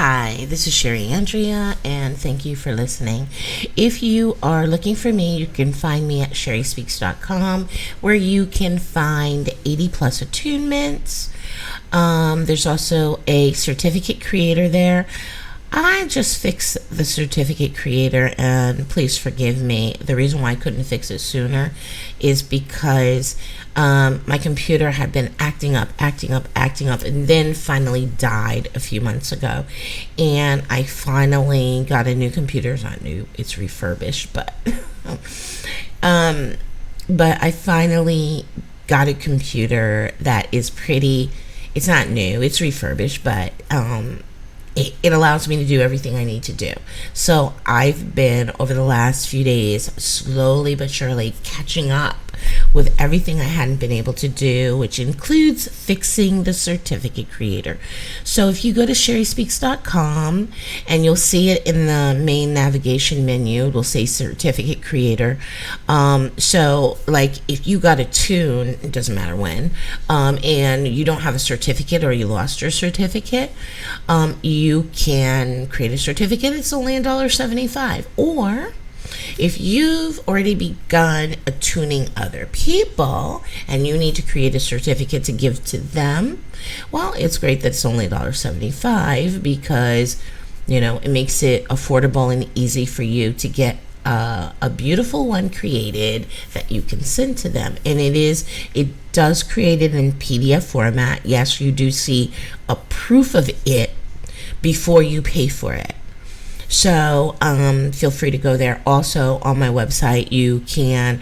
Hi, this is Sherry Andrea, and thank you for listening. If you are looking for me, you can find me at sherryspeaks.com, where you can find 80 plus attunements. There's also a certificate creator there. I just fixed the certificate creator, and please forgive me. The reason why I couldn't fix it sooner is because my computer had been acting up, and then finally died a few months ago. And I finally got a new computer. It's not new, it's refurbished, but I finally got a computer that is pretty. It's not new, it's refurbished, but it allows me to do everything I need to do. So I've been, over the last few days, slowly but surely catching up with everything I hadn't been able to do, which includes fixing the certificate creator. So if you go to sherryspeaks.com, and you'll see it in the main navigation menu, it will say certificate creator. So like if you got a tune, it doesn't matter when, and you don't have a certificate, or you lost your certificate, you can create a certificate. It's only $1.75. Or if you've already begun attuning other people and you need to create a certificate to give to them, well, it's great that it's only $1.75, because it makes it affordable and easy for you to get a beautiful one created that you can send to them. And it does create it in PDF format. Yes, you do see a proof of it before you pay for it. So feel free to go there. Also on my website, you can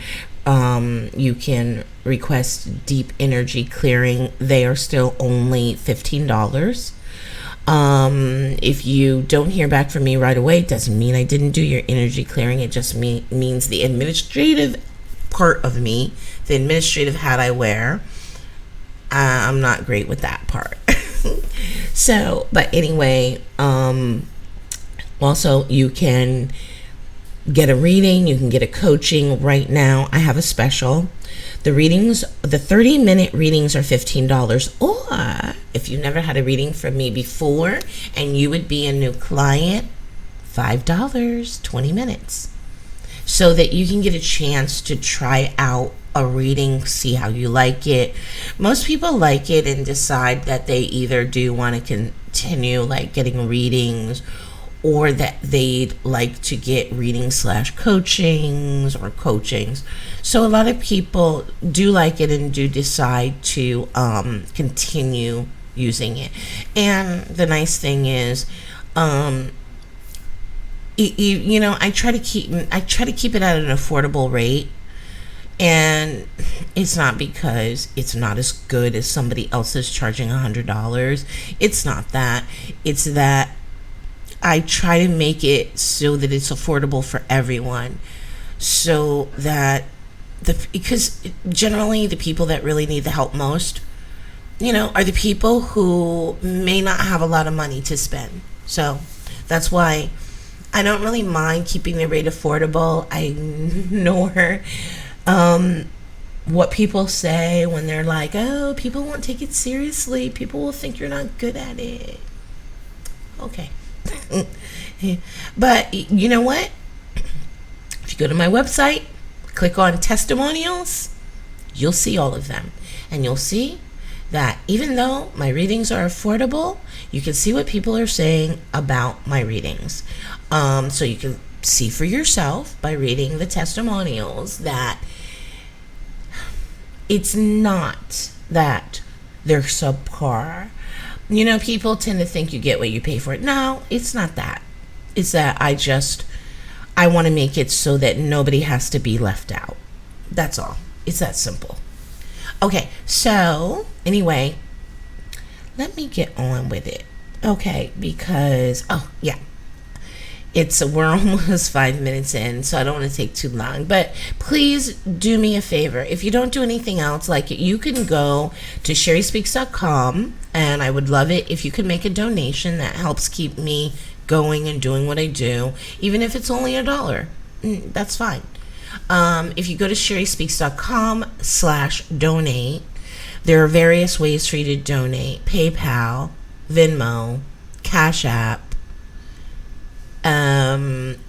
request deep energy clearing. They are still only $15. If you don't hear back from me right away, it doesn't mean I didn't do your energy clearing. It just means the administrative part of me, the administrative hat I wear, I'm not great with that part. So, but anyway, also you can get a reading, you can get a coaching. Right now I have a special. The 30-minute readings are $15. Or if you never had a reading from me before and you would be a new client, $5, 20 minutes. So that you can get a chance to try out a reading, see how you like it. Most people like it and decide that they either do want to continue like getting readings, or that they'd like to get readings / coachings or coachings. So a lot of people do like it and do decide to continue using it. And the nice thing is, I try to keep it at an affordable rate. And it's not because it's not as good as somebody else is charging $100. It's not that. It's that I try to make it so that it's affordable for everyone, so that because generally the people that really need the help most, are the people who may not have a lot of money to spend. So that's why I don't really mind keeping the rate affordable. I ignore what people say when they're like, oh, people won't take it seriously. People will think you're not good at it. Okay. But you know what? If you go to my website, click on testimonials, you'll see all of them. And you'll see that even though my readings are affordable, you can see what people are saying about my readings. So you can see for yourself by reading the testimonials that it's not that they're subpar. People tend to think you get what you pay for it. No, it's not that. It's that I want to make it so that nobody has to be left out. That's all. It's that simple. Okay, so anyway, let me get on with it. Okay, because, we're almost 5 minutes in, so I don't want to take too long. But please do me a favor. If you don't do anything else, you can go to sherryspeaks.com, and I would love it if you could make a donation. That helps keep me going and doing what I do, even if it's only $1. That's fine. If you go to sherryspeaks.com/donate, there are various ways for you to donate: PayPal, Venmo, Cash App,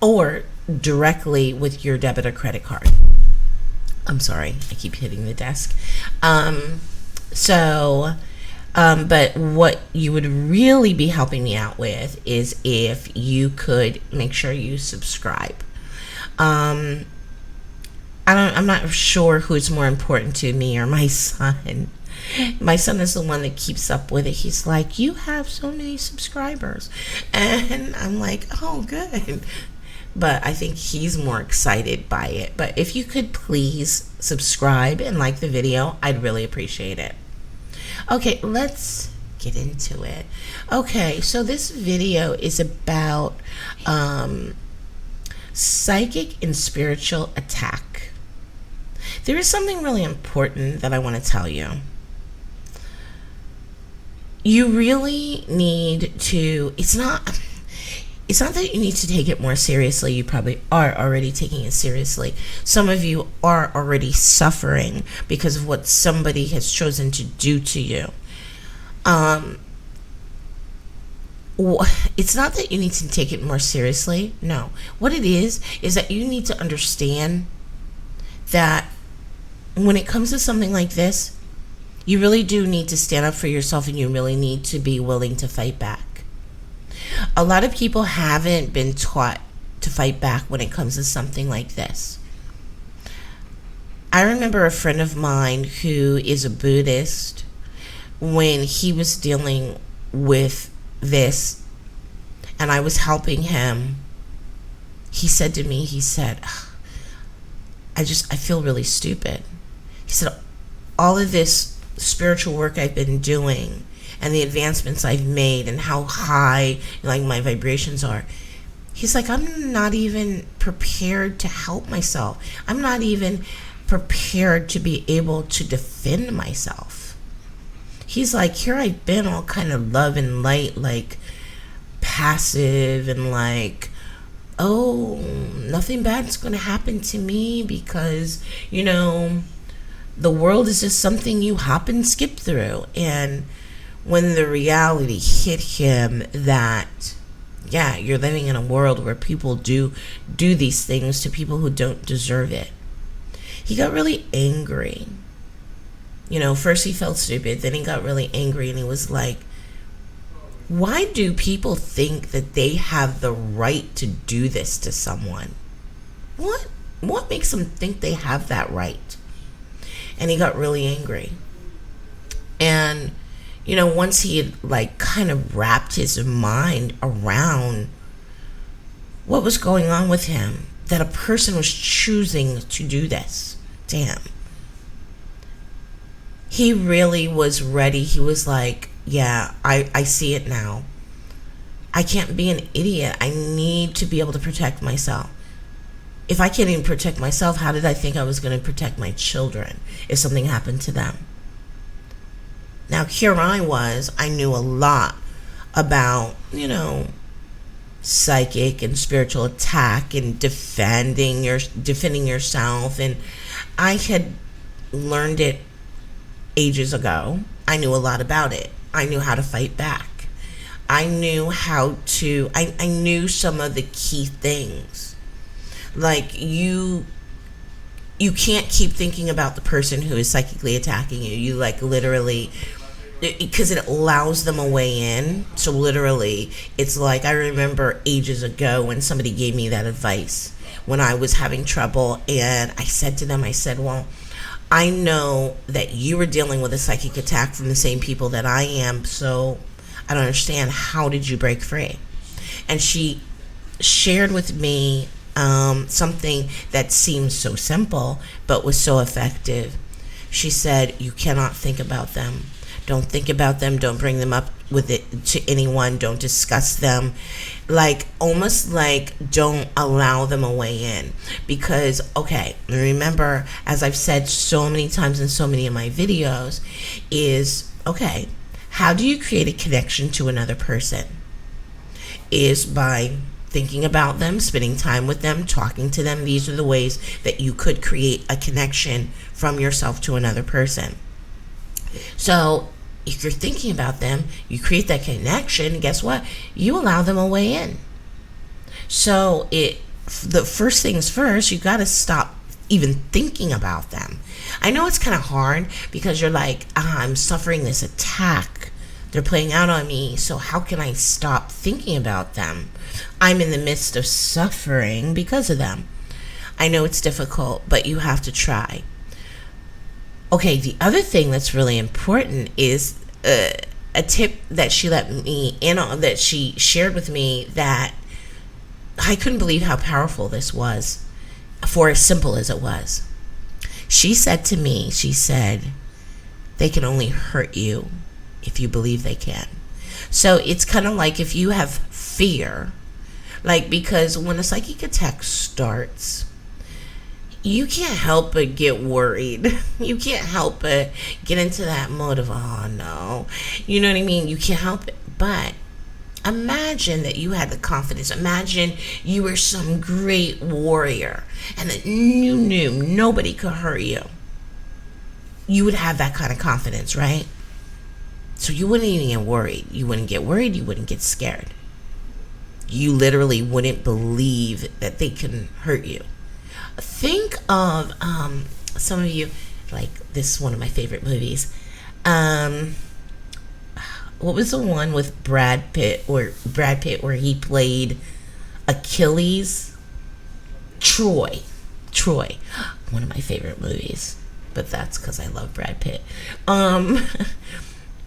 or directly with your debit or credit card. I'm sorry, I keep hitting the desk. But what you would really be helping me out with is if you could make sure you subscribe. I'm not sure who's more important to me or my son. My son is the one that keeps up with it. He's like, you have so many subscribers. And I'm like, oh, good. But I think he's more excited by it. But if you could please subscribe and like the video, I'd really appreciate it. Okay, let's get into it. Okay, so this video is about psychic and spiritual attack. There is something really important that I want to tell you. You really need to, it's not that you need to take it more seriously. You probably are already taking it seriously. Some of you are already suffering because of what somebody has chosen to do to you. It's not that you need to take it more seriously. No. What it is that you need to understand that when it comes to something like this, you really do need to stand up for yourself, and you really need to be willing to fight back. A lot of people haven't been taught to fight back when it comes to something like this. I remember a friend of mine who is a Buddhist, when he was dealing with this and I was helping him, he said to me, I feel really stupid. He said, all of this spiritual work I've been doing and the advancements I've made and how high like my vibrations are, he's like, I'm not even prepared to help myself. I'm not even prepared to be able to defend myself. He's like, here I've been all kind of love and light, like passive and like, oh, nothing bad's going to happen to me because, you know, the world is just something you hop and skip through. And when the reality hit him that, yeah, you're living in a world where people do these things to people who don't deserve it, he got really angry. You know, first he felt stupid, then he got really angry, and he was like, why do people think that they have the right to do this to someone? What makes them think they have that right? And he got really angry. And, you know, once he had like kind of wrapped his mind around what was going on with him, that a person was choosing to do this to him, he really was ready. He was like, yeah, I see it now. I can't be an idiot. I need to be able to protect myself. If I can't even protect myself, how did I think I was going to protect my children if something happened to them? Now, here I was. I knew a lot about, you know, psychic and spiritual attack and defending yourself. And I had learned it ages ago. I knew a lot about it. I knew how to fight back. I knew I knew some of the key things. Like, you can't keep thinking about the person who is psychically attacking you. You like literally, because it allows them a way in. So literally, it's like, I remember ages ago when somebody gave me that advice when I was having trouble, and I said to them, well, I know that you were dealing with a psychic attack from the same people that I am, so I don't understand. How did you break free? And she shared with me something that seemed so simple but was so effective. She said, you cannot think about them. Don't think about them. Don't bring them up with it to anyone. Don't discuss them. Like, almost like, don't allow them a way in. Because, okay, remember, as I've said so many times in so many of my videos, is, okay, how do you create a connection to another person? Is by thinking about them, spending time with them, talking to them. These are the ways that you could create a connection from yourself to another person. So if you're thinking about them, you create that connection, guess what? You allow them a way in. So the first things first, you got to stop even thinking about them. I know it's kind of hard because you're like, I'm suffering this attack. They're playing out on me. So how can I stop thinking about them? I'm in the midst of suffering because of them. I know it's difficult, but you have to try. Okay, the other thing that's really important is a tip that she let me in on, that she shared with me, that I couldn't believe how powerful this was, for as simple as it was. She said to me, she said, they can only hurt you if you believe they can. So it's kind of like if you have fear, like, because when a psychic attack starts, you can't help but get worried. You can't help but get into that mode of, oh no. You know what I mean? You can't help it. But imagine that you had the confidence. Imagine you were some great warrior and that you knew nobody could hurt you. You would have that kind of confidence, right? So you wouldn't even get worried. You wouldn't get worried. You wouldn't get scared. You literally wouldn't believe that they can hurt you. Think of some of you, like, this is one of my favorite movies. What was the one with Brad Pitt where he played Achilles? Troy. One of my favorite movies. But that's because I love Brad Pitt. Remember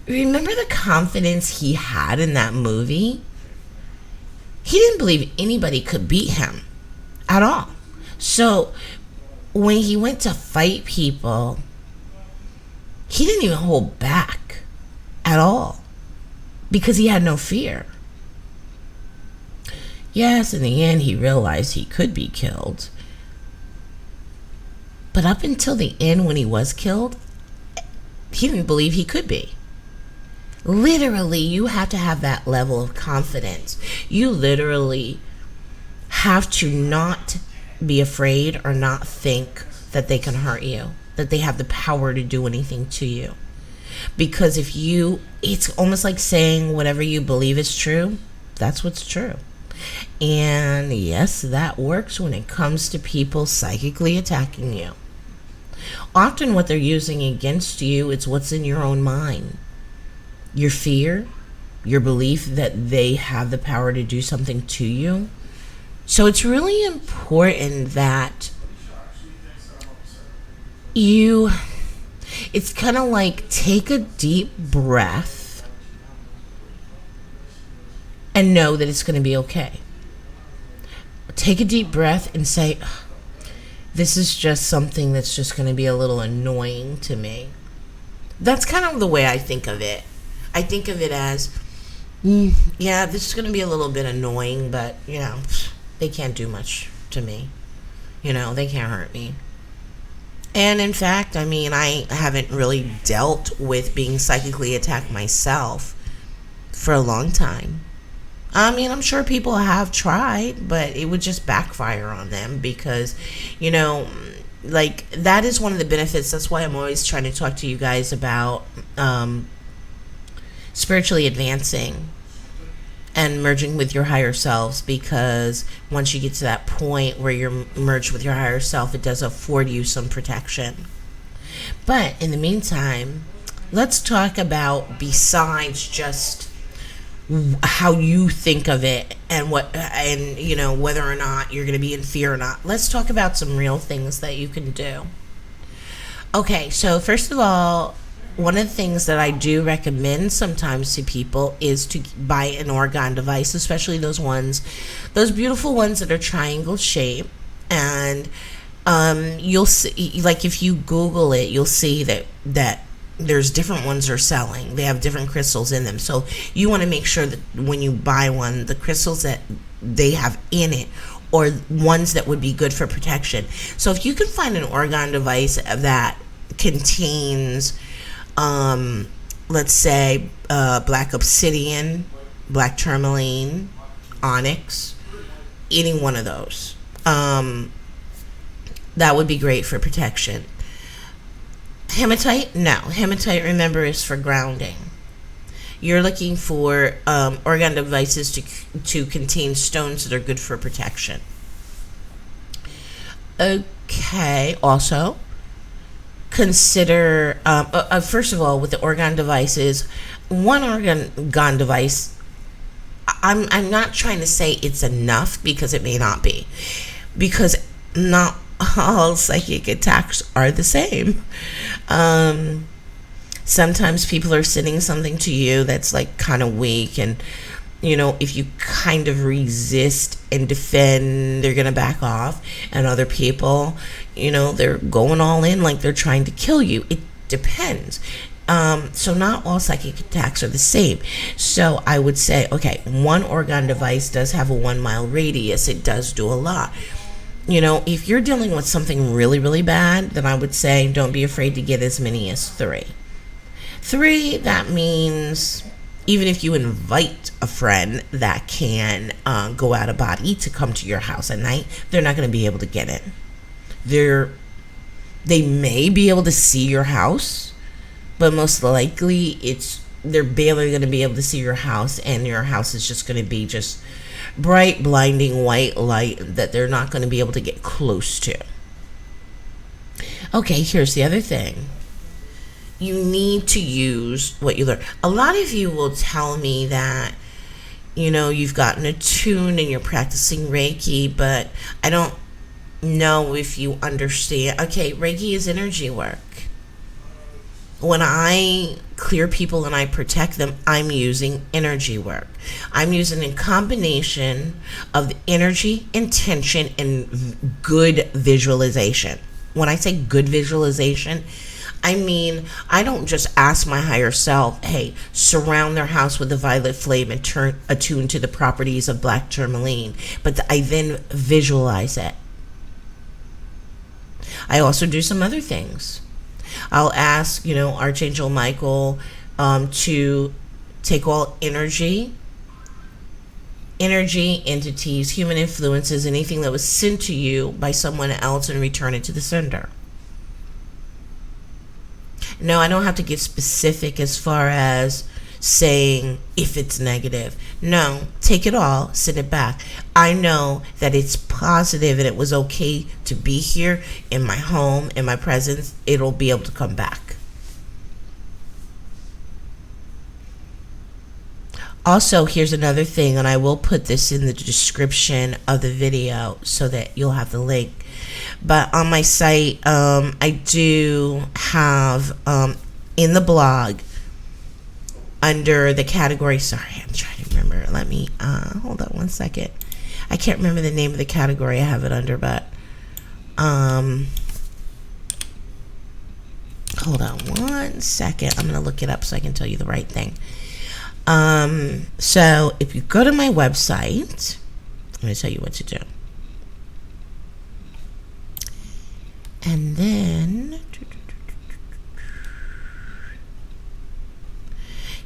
the confidence he had in that movie? He didn't believe anybody could beat him at all. So when he went to fight people, he didn't even hold back at all because he had no fear. Yes, in the end, he realized he could be killed. But up until the end, when he was killed, he didn't believe he could be. Literally, you have to have that level of confidence. You literally have to not be afraid or not think that they can hurt you, that they have the power to do anything to you. Because it's almost like saying whatever you believe is true, that's what's true. And yes, that works when it comes to people psychically attacking you. Often what they're using against you is what's in your own mind. Your fear, your belief that they have the power to do something to you. So it's really important that it's kind of like, take a deep breath and know that it's going to be okay. Take a deep breath and say, this is just something that's just going to be a little annoying to me. That's kind of the way I think of it. I think of it as, yeah, this is going to be a little bit annoying, but, they can't do much to me. They can't hurt me. And in fact, I haven't really dealt with being psychically attacked myself for a long time. I'm sure people have tried, but it would just backfire on them because, like, that is one of the benefits. That's why I'm always trying to talk to you guys about spiritually advancing and merging with your higher selves, because once you get to that point where you're merged with your higher self, it does afford you some protection. But in the meantime, let's talk about, besides just how you think of it and whether or not you're going to be in fear or not, let's talk about some real things that you can do. Okay, so first of all, one of the things that I do recommend sometimes to people is to buy an orgone device, especially those beautiful ones that are triangle shaped. And you'll see, like, if you Google it, you'll see that there's different ones they're selling. They have different crystals in them. So you want to make sure that when you buy one, the crystals that they have in it or ones that would be good for protection. So if you can find an orgone device that contains, let's say, black obsidian, black tourmaline, onyx, any one of those, that would be great for protection. Hematite? No. Hematite, remember, is for grounding. You're looking for orgone devices to contain stones that are good for protection. Okay. Also, consider first of all, with the orgone devices, one orgone device. I'm not trying to say it's enough, because it may not be, because not all psychic attacks are the same. Sometimes people are sending something to you that's like kind of weak, and if you kind of resist and defend, they're gonna back off. And other people, they're going all in, like they're trying to kill you. It depends. So not all psychic attacks are the same. So I would say, okay, one orgone device does have a 1 mile radius. It does do a lot. If you're dealing with something really, really bad, then I would say don't be afraid to get as many as 3. 3, that means even if you invite a friend that can go out of body to come to your house at night, they're not going to be able to get in. They may be able to see your house, but most likely they're barely going to be able to see your house, and your house is just going to be just bright, blinding white light that they're not going to be able to get close to. Okay, here's the other thing. You need to use what you learn. A lot of you will tell me that, you've gotten attuned and you're practicing Reiki, but I don't know if you understand. Okay, Reiki is energy work. When I clear people and I protect them, I'm using energy work. I'm using a combination of energy, intention, and good visualization. When I say good visualization, I mean, I don't just ask my higher self, hey, surround their house with a violet flame and attune to the properties of black tourmaline, but I then visualize it. I also do some other things. I'll ask, Archangel Michael to take all energy, entities, human influences, anything that was sent to you by someone else, and return it to the sender. No, I don't have to get specific as far as saying if it's negative. No, take it all, send it back. I know that it's positive and it was okay to be here in my home, in my presence. It'll be able to come back. Also, here's another thing, and I will put this in the description of the video so that you'll have the link. But on my site, I do have in the blog, under the category, sorry, I'm trying to remember. Let me hold on one second. I can't remember the name of the category I have it under, but hold on one second. I'm going to look it up so I can tell you the right thing. So if you go to my website, I'm going to tell you what to do. And then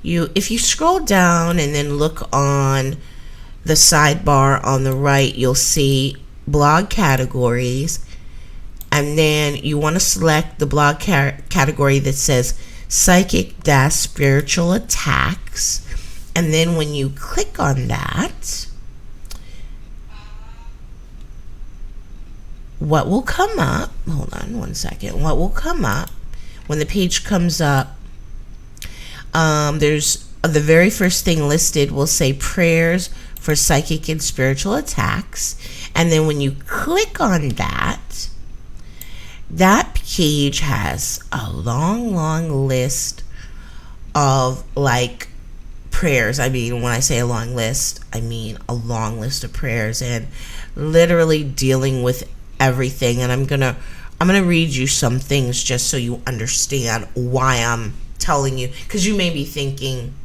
if you scroll down and then look on the sidebar on the right, you'll see blog categories, and then you want to select the blog category that says psychic-spiritual attacks, and then when you click on that, what will come up, hold on one second, what will come up when the page comes up, there's the very first thing listed will say prayers for psychic and spiritual attacks, and then when you click on that, that page has a long list of like prayers. I mean, when I say a long list, I mean a long list of prayers, and literally dealing with everything. And I'm gonna read you some things just so you understand why I'm telling you, because you may be thinking,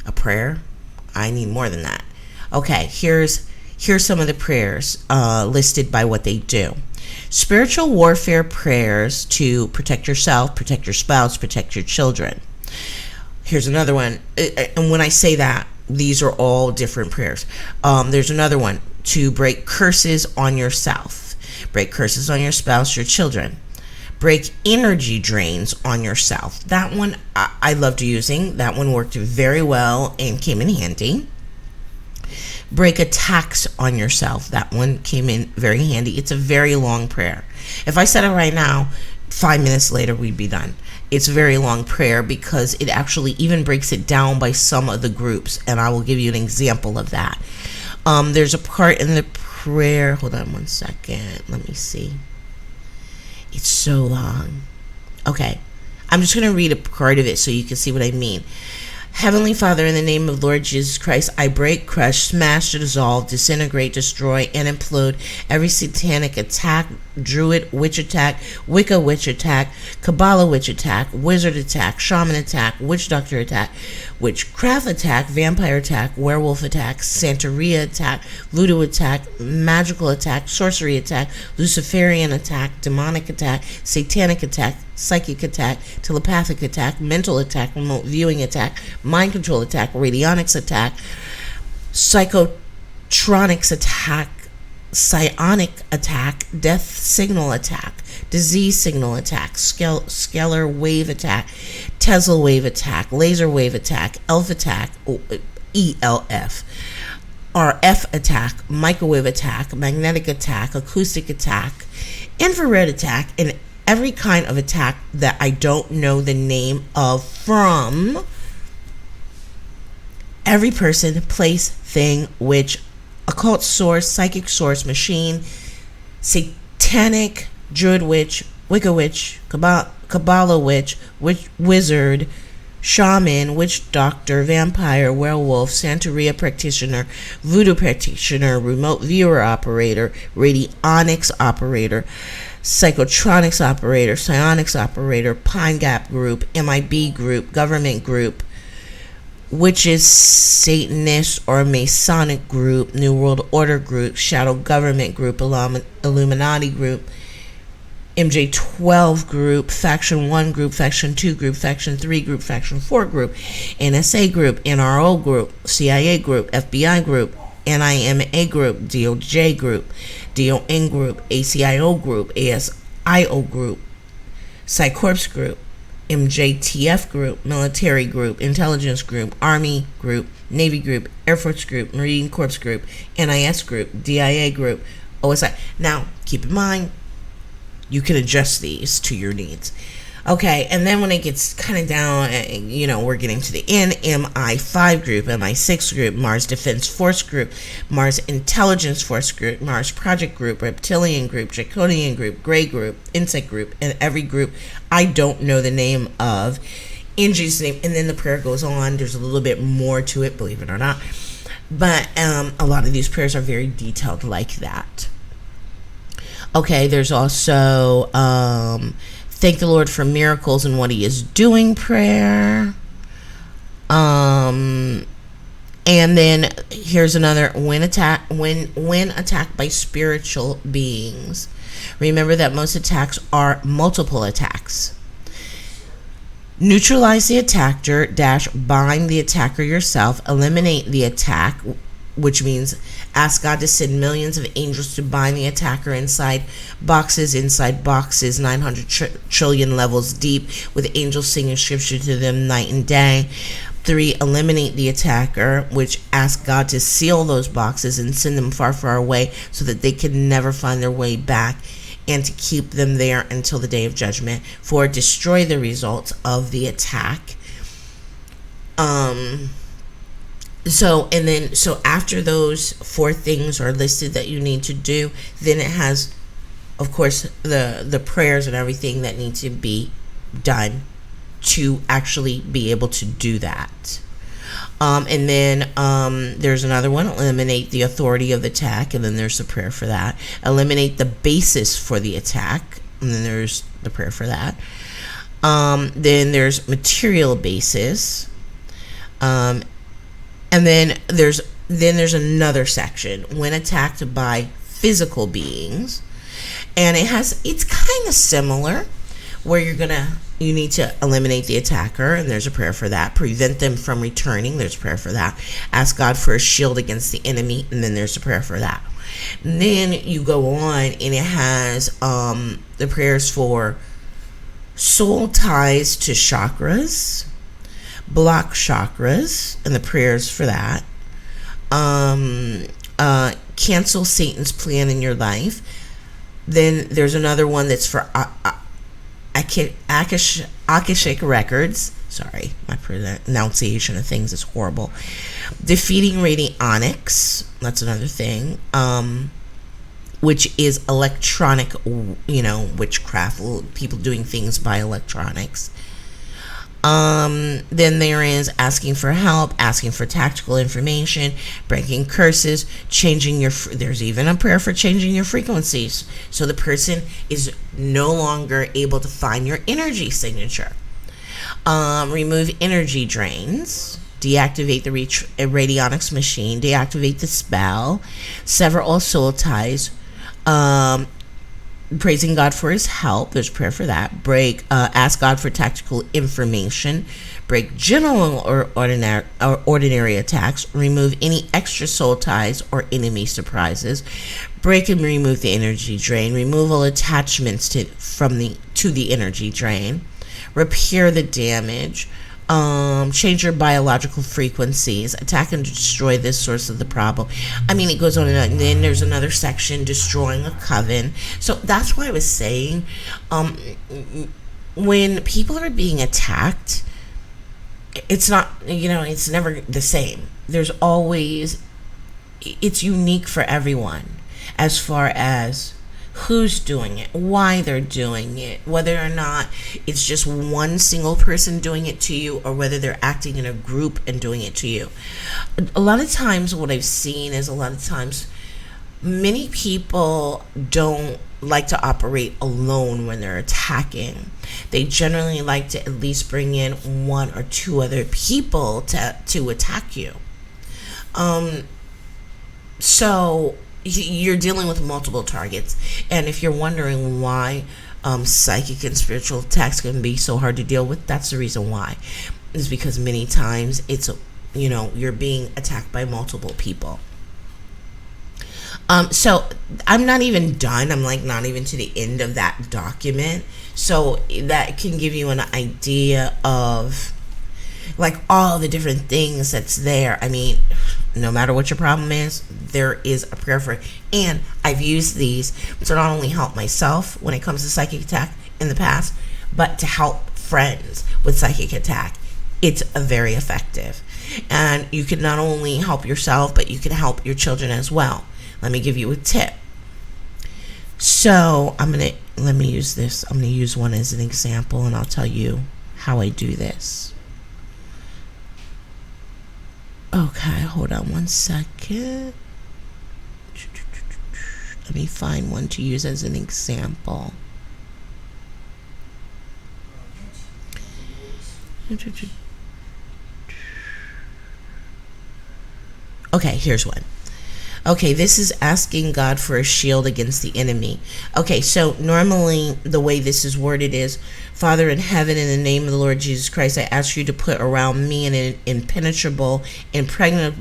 a prayer? I need more than that. Okay, here's some of the prayers listed by what they do. Spiritual warfare prayers to protect yourself, protect your spouse, protect your children. Here's another one, and when I say that, these are all different prayers. There's another one, to break curses on yourself, break curses on your spouse, your children. Break energy drains on yourself. That one I loved using. That one worked very well and came in handy. Break attacks on yourself. That one came in very handy. It's a very long prayer. If I said it right now, 5 minutes later we'd be done. It's a very long prayer because it actually even breaks it down by some of the groups, and I will give you an example of that. There's a part in the prayer. Hold on one second. Let me see. It's so long. Okay. I'm just going to read a part of it so you can see what I mean. Heavenly Father, in the name of Lord Jesus Christ, I break, crush, smash, dissolve, disintegrate, destroy, and implode every satanic attack, druid witch attack, Wicca witch attack, Kabbalah witch attack, wizard attack, shaman attack, witch doctor attack, witchcraft attack, vampire attack, werewolf attack, Santeria attack, voodoo attack, magical attack, sorcery attack, Luciferian attack, demonic attack, satanic attack, psychic attack, telepathic attack, mental attack, remote viewing attack, mind control attack, radionics attack, psychotronics attack, psionic attack, death signal attack, disease signal attack, scalar wave attack, Tesla wave attack, laser wave attack, ELF attack, ELF, RF attack, microwave attack, magnetic attack, acoustic attack, infrared attack, and every kind of attack that I don't know the name of from every person, place, thing, witch, occult source, psychic source, machine, satanic, druid witch, Wicca witch, Kabbalah witch, wizard, shaman, witch doctor, vampire, werewolf, Santeria practitioner, voodoo practitioner, remote viewer operator, radionics operator, psychotronics operator, psionics operator, Pine Gap group, MIB group, government group, witches, Satanist or Masonic group, New World Order group, shadow government group, Illuminati group, MJ12 group, faction 1 group, faction 2 group, faction 3 group, faction 4 group, NSA group, NRO group, CIA group, FBI group, NIMA group, DOJ group, DON group, ACIO group, ASIO group, Psycorps group, MJTF group, military group, intelligence group, Army group, Navy group, Air Force group, Marine Corps group, NIS group, DIA group, OSI. Now, keep in mind, you can adjust these to your needs. Okay, and then when it gets kind of down, we're getting to the NMI5 group, MI6 group, Mars Defense Force group, Mars Intelligence Force group, Mars Project group, Reptilian group, Draconian group, Gray group, Insect group, and every group I don't know the name of in Jesus' name. And then the prayer goes on. There's a little bit more to it, believe it or not. But a lot of these prayers are very detailed like that. Okay, there's also thank the Lord for miracles and what he is doing prayer. And then here's another when attacked by spiritual beings. Remember that most attacks are multiple attacks. Neutralize the attacker - bind the attacker yourself. Eliminate the attack, which means ask God to send millions of angels to bind the attacker inside boxes, 900 trillion levels deep, with angels singing scripture to them night and day. 3, eliminate the attacker, which asks God to seal those boxes and send them far, far away so that they can never find their way back, and to keep them there until the day of judgment. 4, destroy the results of the attack. So after those 4 things are listed that you need to do, then it has, of course, the prayers and everything that need to be done to actually be able to do that. And then there's another one, eliminate the authority of the attack, and then there's the prayer for that. Eliminate the basis for the attack, and then there's the prayer for that. Then there's material basis. And then there's another section, when attacked by physical beings. And it's kind of similar, where you need to eliminate the attacker, and there's a prayer for that. Prevent them from returning, there's a prayer for that. Ask God for a shield against the enemy, and then there's a prayer for that. And then you go on, and it has the prayers for soul ties to chakras, block chakras, and the prayers for that. Cancel Satan's plan in your life. Then there's another one that's for Akashic records. Sorry, my pronunciation of things is horrible. Defeating radionics. That's another thing. Which is electronic, witchcraft. People doing things by electronics. Then there is asking for help, asking for tactical information, breaking curses, changing there's even a prayer for changing your frequencies. So the person is no longer able to find your energy signature. Remove energy drains, deactivate the radionics machine, deactivate the spell, sever all soul ties, praising God for his help. There's prayer for that. Ask God for tactical information. Break general or ordinary attacks. Remove any extra soul ties or enemy surprises. Break and remove the energy drain. Remove all attachments to the energy drain. Repair the damage. Change your biological frequencies, attack and destroy this source of the problem. I mean, it goes on and on. And then there's another section, destroying a coven. So that's why I was saying, when people are being attacked, it's not, it's never the same. There's always, it's unique for everyone as far as who's doing it, why they're doing it, whether or not it's just one single person doing it to you or whether they're acting in a group and doing it to you. A lot of times what I've seen is many people don't like to operate alone when they're attacking. They generally like to at least bring in one or two other people to attack you. So you're dealing with multiple targets, and if you're wondering why psychic and spiritual attacks can be so hard to deal with, that's the reason why. Is because many times it's you're being attacked by multiple people. So I'm not even done. I'm not even to the end of that document, so that can give you an idea of all the different things that's there. I mean, no matter what your problem is, there is a prayer for it. And I've used these to not only help myself when it comes to psychic attack in the past, but to help friends with psychic attack. It's very effective. And you can not only help yourself, but you can help your children as well. Let me give you a tip. So let me use this. I'm going to use one as an example, and I'll tell you how I do this. Okay, hold on one second. Let me find one to use as an example. Okay, here's one. Okay, this is asking God for a shield against the enemy. Okay, so normally the way this is worded is, Father in heaven, in the name of the Lord Jesus Christ, I ask you to put around me an impenetrable, impregnable,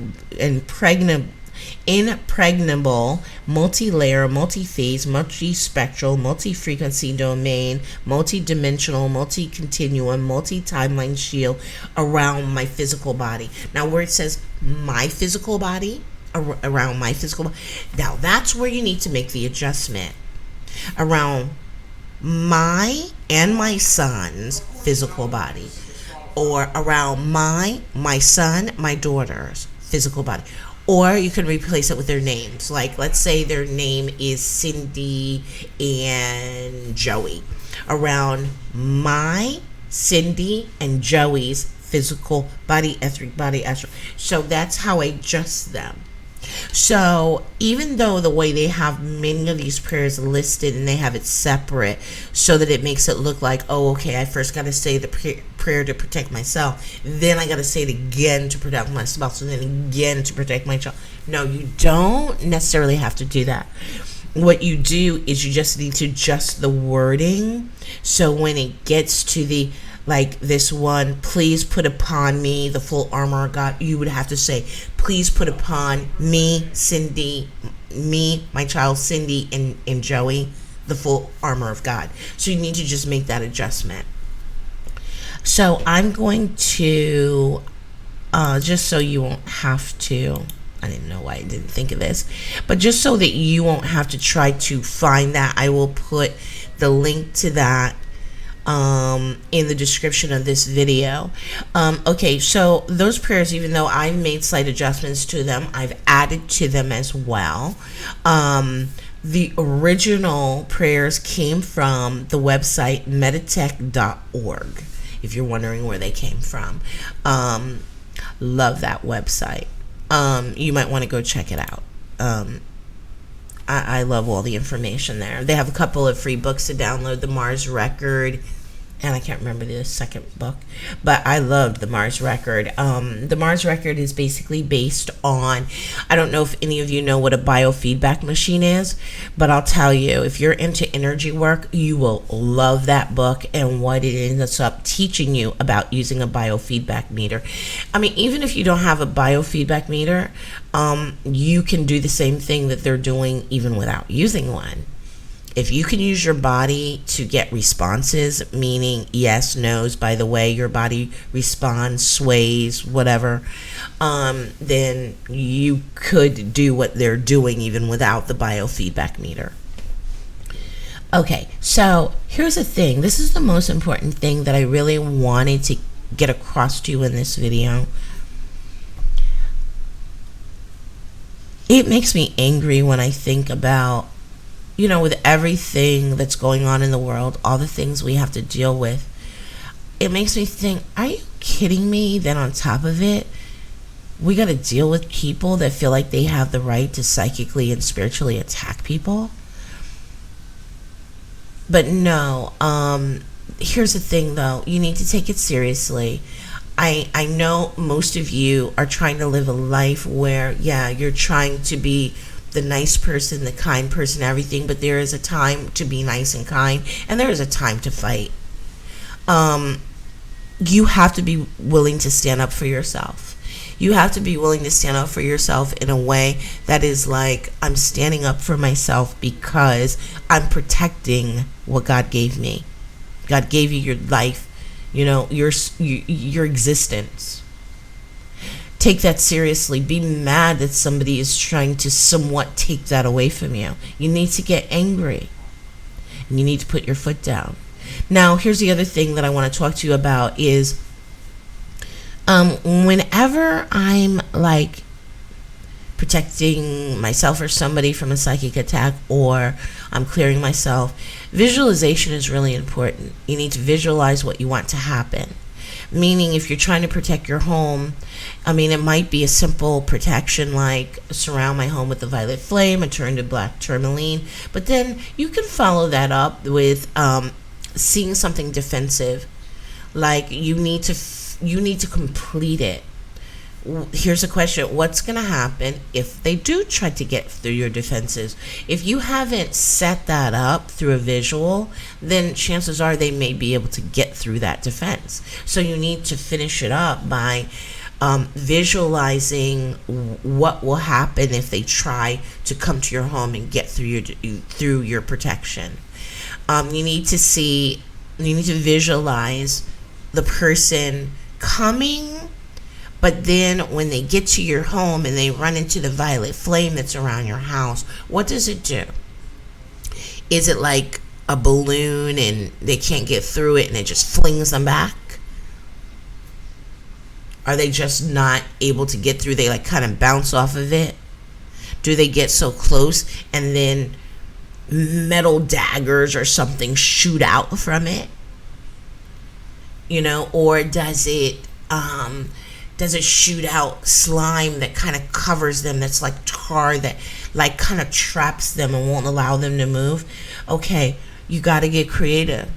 multi-layer, multi-phase, multi-spectral, multi-frequency domain, multi-dimensional, multi-continuum, multi-timeline shield around my physical body. Now, where it says my physical body, around my physical body, now that's where you need to make the adjustment. Around my and my son's physical body, or around my son, my daughter's physical body. Or you can replace it with their names. Let's say their name is Cindy and Joey. Around my, Cindy, and Joey's physical body, etheric body, astral. So that's how I adjust them. So even though the way they have many of these prayers listed and they have it separate so that it makes it look like, oh, okay, I first got to say the prayer to protect myself, then I got to say it again to protect my spouse, and then again to protect my child. No, you don't necessarily have to do that. What you do is you just need to adjust the wording, so when it gets to the this one, please put upon me the full armor of God, you would have to say, please put upon me, Cindy, me, my child Cindy, and Joey, the full armor of God. So you need to just make that adjustment. So I'm going to, just so you won't have to, I didn't know why I didn't think of this, but just so that you won't have to try to find that, I will put the link to that in the description of this video. Okay, so those prayers, even though I made slight adjustments to them, I've added to them as well. The original prayers came from the website meditech.org, if you're wondering where they came from. Love that website. You might want to go check it out. I love all the information there. They have a couple of free books to download, the Mars Record, and I can't remember the second book, but I loved the Mars Record. The Mars Record is basically based on, I don't know if any of you know what a biofeedback machine is, but I'll tell you, if you're into energy work, you will love that book and what it ends up teaching you about using a biofeedback meter. I mean, even if you don't have a biofeedback meter, you can do the same thing that they're doing even without using one. If you can use your body to get responses, meaning yes, no's, by the way your body responds, sways, whatever, then you could do what they're doing even without the biofeedback meter. Okay, so here's the thing. This is the most important thing that I really wanted to get across to you in this video. It makes me angry when I think about, you know, with everything that's going on in the world, all the things we have to deal with, it makes me think, are you kidding me? Then on top of it, we got to deal with people that feel like they have the right to psychically and spiritually attack people. But no, here's the thing though, you need to take it seriously. I know most of you are trying to live a life where, yeah, you're trying to be the nice person, the kind person, everything, but there is a time to be nice and kind, and there is a time to fight. You have to be willing to stand up for yourself. You have to be willing to stand up for yourself in a way that is like, I'm standing up for myself because I'm protecting what God gave me. God gave you your life, you know, your existence. Take that seriously. Be mad that somebody is trying to somewhat take that away from you. You need to get angry. And you need to put your foot down. Now, here's the other thing that I want to talk to you about is whenever I'm like protecting myself or somebody from a psychic attack, or I'm clearing myself, visualization is really important. You need to visualize what you want to happen. Meaning, if you're trying to protect your home, I mean, it might be a simple protection like surround my home with the violet flame and turn to black tourmaline. But then you can follow that up with seeing something defensive. Like you need to complete it. Here's a question. What's going to happen if they do try to get through your defenses? If you haven't set that up through a visual, then chances are they may be able to get through that defense. So you need to finish it up by visualizing what will happen if they try to come to your home and get through your protection. You need to visualize the person coming. But then when they get to your home and they run into the violet flame that's around your house, what does it do? Is it like a balloon and they can't get through it and it just flings them back? Are they just not able to get through? They like kind of bounce off of it? Do they get so close and then metal daggers or something shoot out from it? You know, or does it shoot out slime that kind of covers them, that's like tar that like kind of traps them and won't allow them to move? Okay, you got to get creative.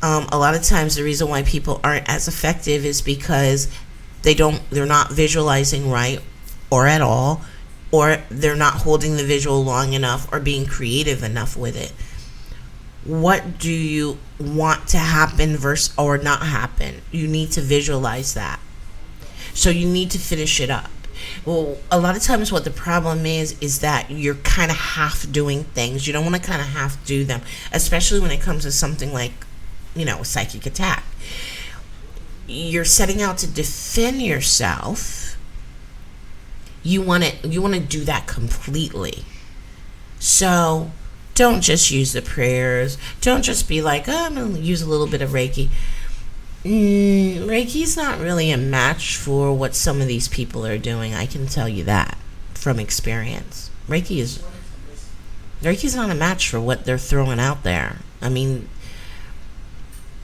A lot of times the reason why people aren't as effective is because they're not visualizing right or at all, or they're not holding the visual long enough or being creative enough with it. What do you want to happen versus or not happen? You need to visualize that. So you need to finish it up. Well, a lot of times what the problem is that you're kind of half doing things. You don't want to kind of half do them, especially when it comes to something like, a psychic attack. You're setting out to defend yourself. You want to do that completely. So don't just use the prayers. Don't just be like, I'm going to use a little bit of Reiki. Reiki's not really a match for what some of these people are doing. I can tell you that from experience. Reiki's not a match for what they're throwing out there. I mean,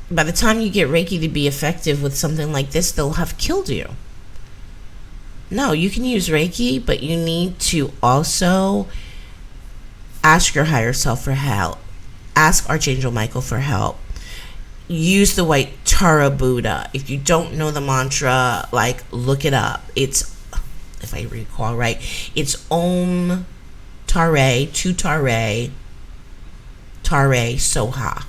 by the time you get Reiki to be effective with something like this, they'll have killed you. No, you can use Reiki, but you need to also ask your higher self for help. Ask Archangel Michael for help. Use the white Tara Buddha. If you don't know the mantra, look it up. It's, if I recall right, it's Om Tare, Tu Tare, Tare Soha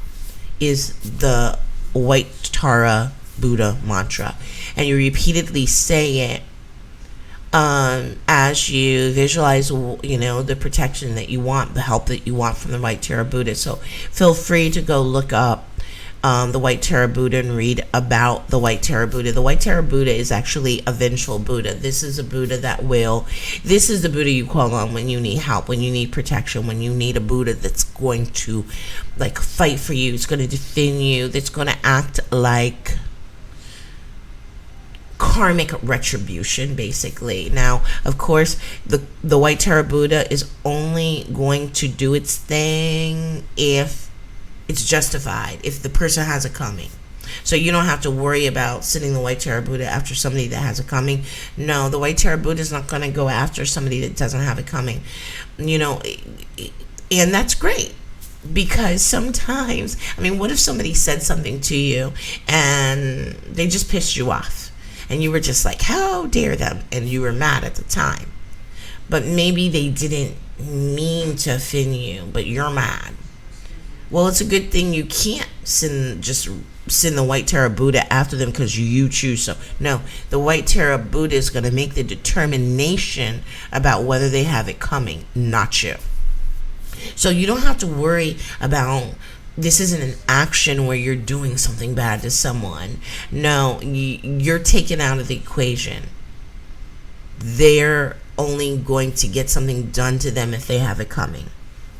is the white Tara Buddha mantra. And you repeatedly say it as you visualize, the protection that you want, the help that you want from the white Tara Buddha. So feel free to go look up the white Tara Buddha and read about the white Tara Buddha. The white Tara Buddha is actually a vengeful Buddha. This is a Buddha this is the Buddha you call on when you need help, when you need protection, when you need a Buddha that's going to fight for you, it's going to defend you, that's going to act like karmic retribution, basically. Now, of course, the white Tara Buddha is only going to do its thing if it's justified, if the person has a coming. So you don't have to worry about sending the white Tara Buddha after somebody that has a coming. No, the white Tara Buddha is not going to go after somebody that doesn't have a coming. And that's great. Because sometimes, what if somebody said something to you and they just pissed you off? And you were just like, how dare them? And you were mad at the time. But maybe they didn't mean to offend you, but you're mad. Well, it's a good thing you can't send the white Tara Buddha after them because you choose so. No, the white Tara Buddha is going to make the determination about whether they have it coming, not you. So you don't have to worry about, this isn't an action where you're doing something bad to someone. No, you're taken out of the equation. They're only going to get something done to them if they have it coming.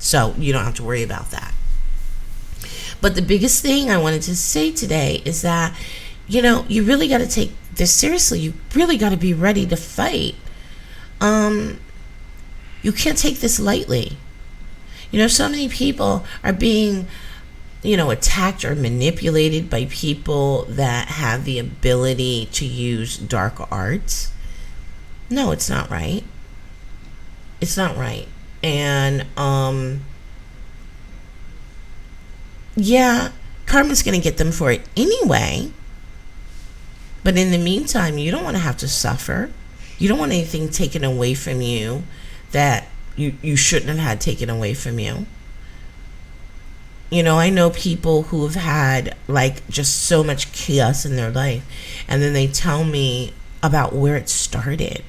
So you don't have to worry about that. But the biggest thing I wanted to say today is that, you really got to take this seriously. You really got to be ready to fight. You can't take this lightly. So many people are being, attacked or manipulated by people that have the ability to use dark arts. No, it's not right. It's not right. And, yeah, karma's going to get them for it anyway. But in the meantime, you don't want to have to suffer. You don't want anything taken away from you that you shouldn't have had taken away from you. I know people who have had just so much chaos in their life, and then they tell me about where it started.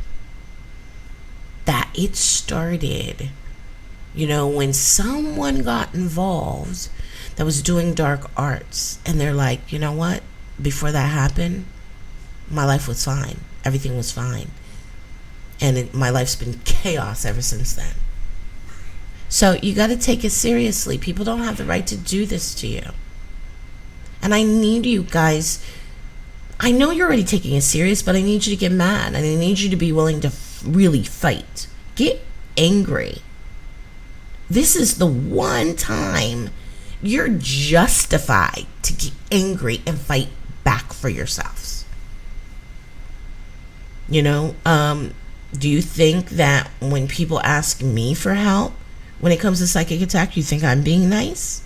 That it started, when someone got involved that was doing dark arts, and they're like, you know what? Before that happened, my life was fine. Everything was fine. And my life's been chaos ever since then. So you got to take it seriously. People don't have the right to do this to you. And I need you guys. I know you're already taking it serious, but I need you to get mad. And I need you to be willing to really fight. Get angry. This is the one time you're justified to get angry and fight back for yourselves. Do you think that when people ask me for help, when it comes to psychic attack, you think I'm being nice?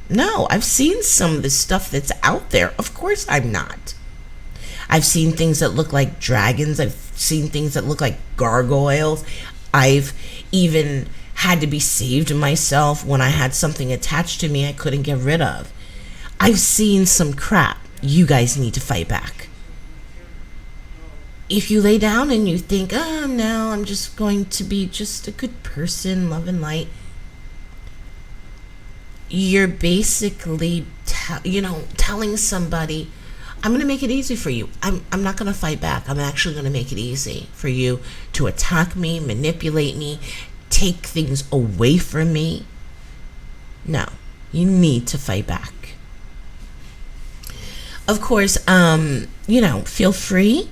No, I've seen some of the stuff that's out there. Of course I'm not. I've seen things that look like dragons. I've seen things that look like gargoyles. I've even had to be saved myself when I had something attached to me I couldn't get rid of. I've seen some crap. You guys need to fight back. if you lay down and you think, oh, no, I'm just going to be just a good person, love and light, you're basically, telling somebody, I'm going to make it easy for you. I'm not going to fight back. I'm actually going to make it easy for you to attack me, manipulate me, take things away from me. No, you need to fight back. Of course, feel free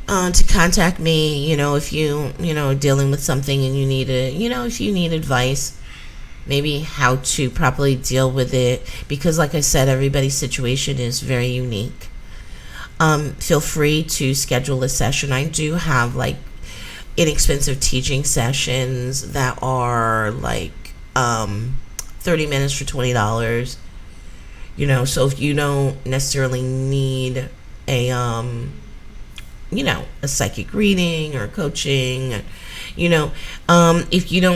to contact me, if you, dealing with something and you need if you need advice, maybe how to properly deal with it, because like I said, everybody's situation is very unique. Feel free to schedule a session. I do have like inexpensive teaching sessions that are like 30 minutes for $20. So if you don't necessarily need a a psychic reading or coaching, if you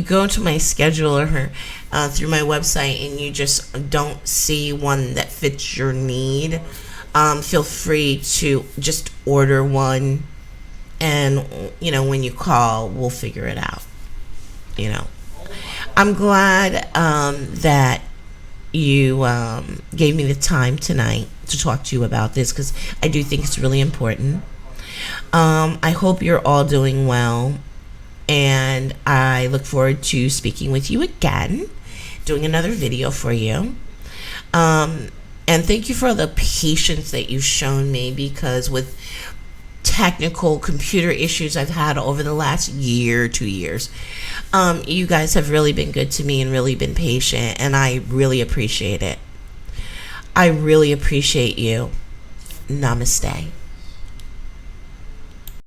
go to my schedule or through my website and you just don't see one that fits your need, feel free to just order one, and when you call, we'll figure it out. I'm glad that you gave me the time tonight to talk to you about this, because I do think it's really important. I hope you're all doing well, and I look forward to speaking with you again, doing another video for you. And thank you for the patience that you've shown me, because with technical computer issues I've had over the last year, 2 years, you guys have really been good to me and really been patient, and I really appreciate it. I really appreciate you. Namaste.